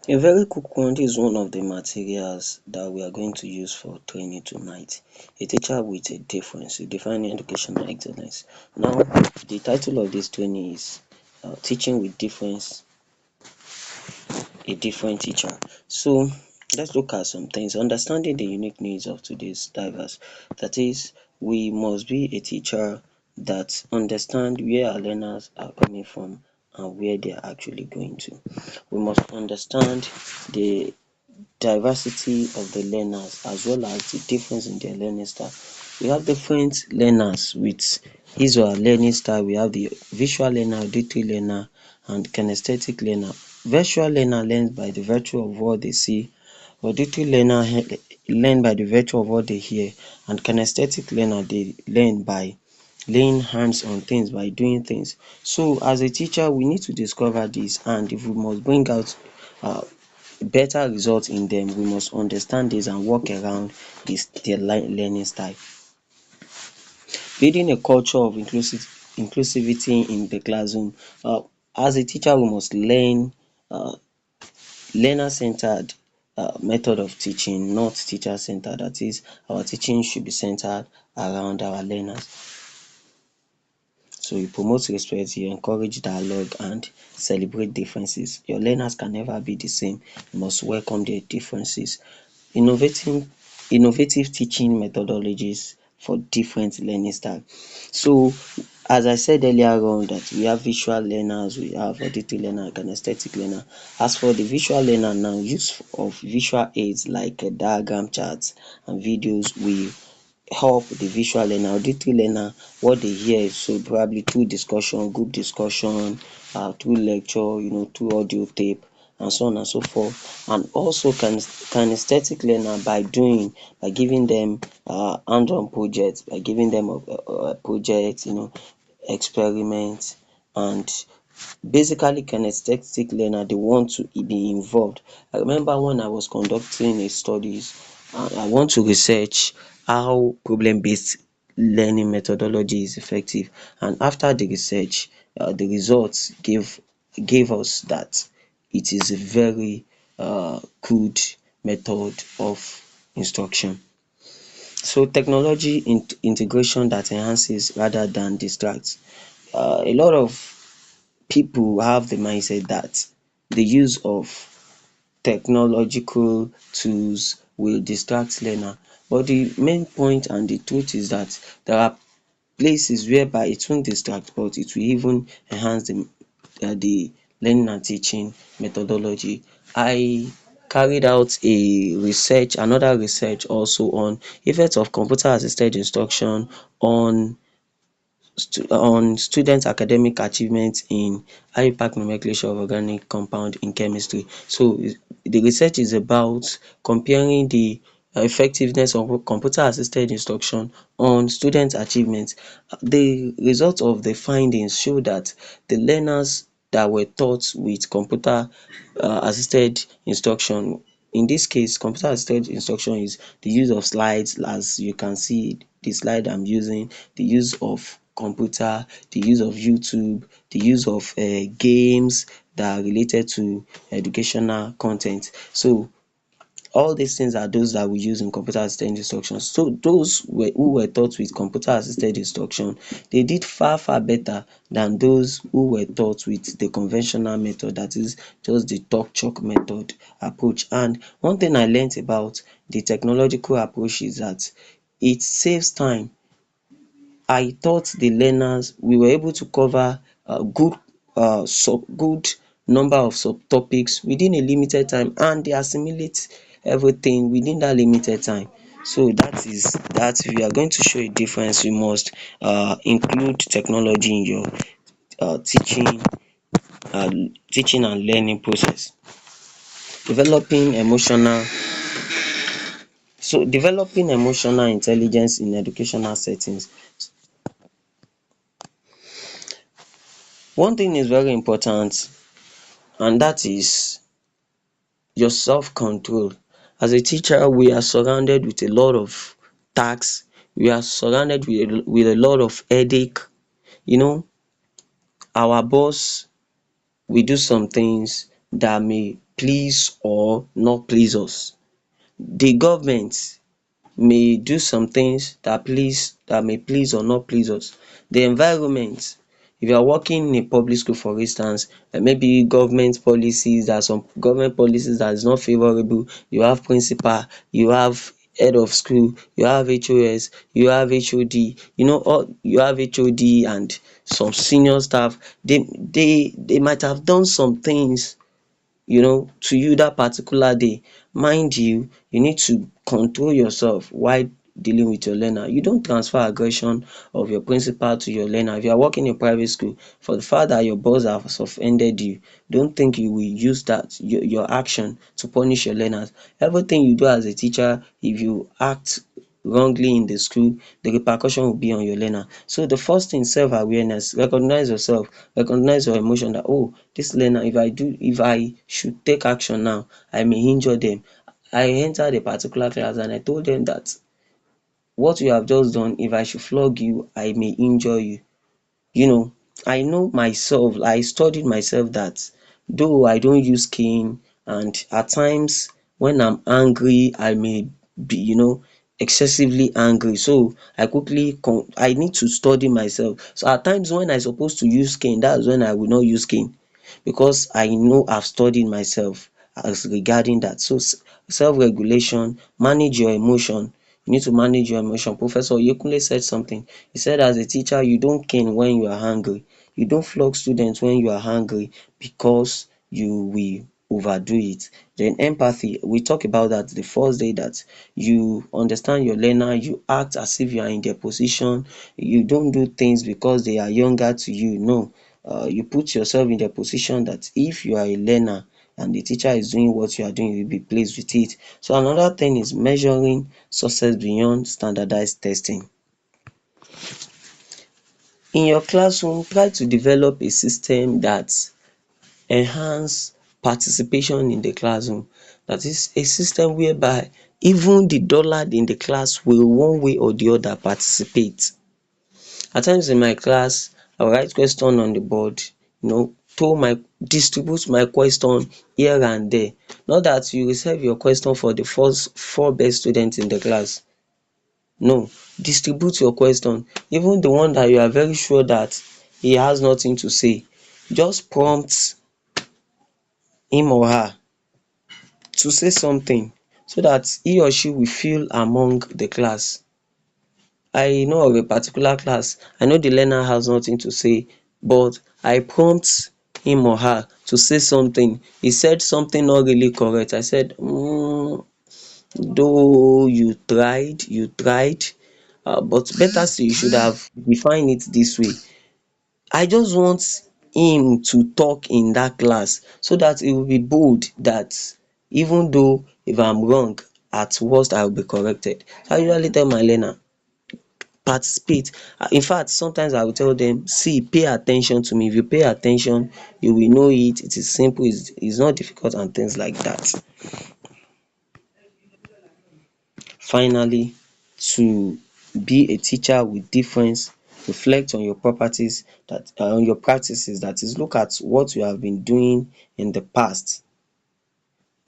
A very quick one. This is one of the materials that we are going to use for training tonight. A teacher with a difference, defining educational excellence. Now, the title of this training is Teaching with Difference, a Different Teacher. So, let's look at some things. Understanding the unique needs of today's diverse. That is, we must be a teacher that understand where our learners are coming from and where they are actually going to. We must understand the diversity of the learners as well as the difference in their learning style. We have different learners with his or her learning style. We have the visual learner, auditory learner and kinesthetic learner. Visual learner learns by the virtue of what they see, auditory learner learn by the virtue of what they hear, and kinesthetic learner dey learn by laying hands on things, by doing things. So as a teacher we need to discover this, and if we must bring out better result in them, we must understand this and work around this their learning style. Building a culture of inclusivity in the classroom. As a teacher we must learn learner centered method of teaching, not teacher centered. That is, our teaching should be centered around our learners. So you promote respect, you encourage dialogue and celebrate differences. Your learners can never be the same. You must welcome their differences. Innovating Innovative teaching methodologies for different learning style. So as I said earlier on, that we have visual learners, we have auditory learner, kinesthetic learner. As for the visual learner now, use of visual aids like diagram charts and videos will help the visual learner. Auditory learner, what they hear, so probably through discussion, group discussion, through lecture, through audio tape and so on and so forth. And also kinesthetic learner by giving them hands-on projects, by giving them projects, experiments. And basically kinesthetic learner, they want to be involved. I remember when I was conducting a studies, I want to research how problem based learning methodology is effective, and after the research the results gave us that it is a very good method of instruction. So technology integration that enhances rather than distracts. A lot of people have the mindset that the use of technological tools will distract learner, but the main point and the truth is that there are places whereby it won't distract, but it will even enhance the learning and teaching methodology. I carried out another research also on effect of computer assisted instruction on student academic achievement in high impact nomenclature of organic compound in chemistry. So the research is about comparing the effectiveness of computer assisted instruction on student achievement. The result of the findings show that the learners that were taught with computer assisted instruction, in this case computer assisted instruction is the use of slides, as you can see the slide I'm using, the use of computer, the use of YouTube, the use of games that are related to educational content. So all these things are those that we use in computer assisted instruction. So who were taught with computer assisted instruction, they did far better than those who were taught with the conventional method, that is just the talk chalk method approach. And one thing I learnt about the technological approach is that it saves time. I taught the learners, we were able to cover good number of subtopics within a limited time, and they assimilate everything within that limited time. So that is that. If you are going to show a difference, you must include technology in your teaching and learning process. Developing emotional intelligence in educational settings. One thing is very important, and that is your self control. As a teacher we are surrounded with a lot of tasks, we are surrounded with a lot of headache. Our boss will do some things that may please or not please us. The government may do some things that may please or not please us. The environment, if you are working in a public school for instance, maybe government policies, there are some government policies that is not favourable, you have principal, you have head of school, you have HOS, you have HOD, all you have HOD and some senior staff. They might have done some things to you that particular day. Mind you need to control yourself while dealing with your learner. You don't transfer aggression of your principal to your learner. If you are working in private school, for the fact that your boss has offended you, don't think you will use that your action to punish your learners. Everything you do as a teacher, if you act wrongly in the school, the repercussion will be on your learner. So the first thing, self-awareness. Recognize yourself, recognize your emotion that this learner, if I should take action now, I may injure them. I entered a particular class and I told them that what you have just done, if I should flog you, I may injure you. you know I know myself, I studied myself that though I don't use cane, and at times when I'm angry I may be excessively angry, so I need to study myself. So at times when I suppose to use cane, that's when I will not use cane, because I know I've studied myself as regarding that. So self-regulation, manage your emotion. You need to manage your emotion. Professor Oyekunle said something. He said as a teacher, you don't cane when you are angry. You don't flog students when you are angry, because you will overdo it. Then empathy, we talk about that the first day, that you understand your learner, you act as if you are in their position. You don't do things because they are younger to you. No, you put yourself in the position that if you are a learner and the teacher is doing what you are doing, you will be pleased with it. So another thing is measuring success beyond standardized testing. In your classroom, try to develop a system that enhance participation in the classroom. That is a system whereby even the dullard in the class will one way or the other participate. At times in my class, I will write question on the board, distribute my question here and there. Not that you reserve your question for the first four best students in the class. No, distribute your question. Even the one that you are very sure that he has nothing to say, just prompt him or her to say something, so that he or she will feel among the class. I know of a particular class, I know the learner has nothing to say, but I prompt him or her to say something. He said something not really correct. I said, though you tried, but better still, you should have defined it this way. I just want him to talk in that class, so that he will be bold, that even though if I'm wrong, at worst I will be corrected. I usually tell my learner, participate. In fact, sometimes I will tell them, see, pay attention to me. If you pay attention, you will know it. It is simple, it's not difficult, and things like that. Finally, to be a teacher with difference, reflect on your properties, that on your practices, that is, look at what you have been doing in the past.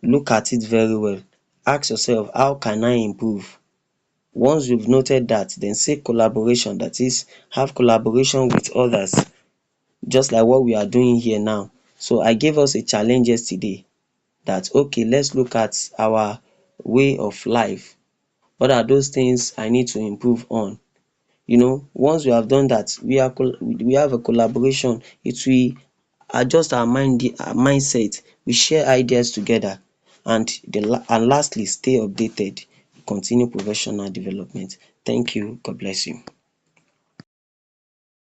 Look at it very well. Ask yourself, how can I improve? Once you've noted that, then seek collaboration, that is, have collaboration with others, just like what we are doing here now. So I gave us a challenge yesterday, that okay, let's look at our way of life. What are those things I need to improve on? Once we have done that, we have a collaboration. It will adjust our mindset. We share ideas together, and lastly, stay updated. Continue professional development. Thank you. God bless you.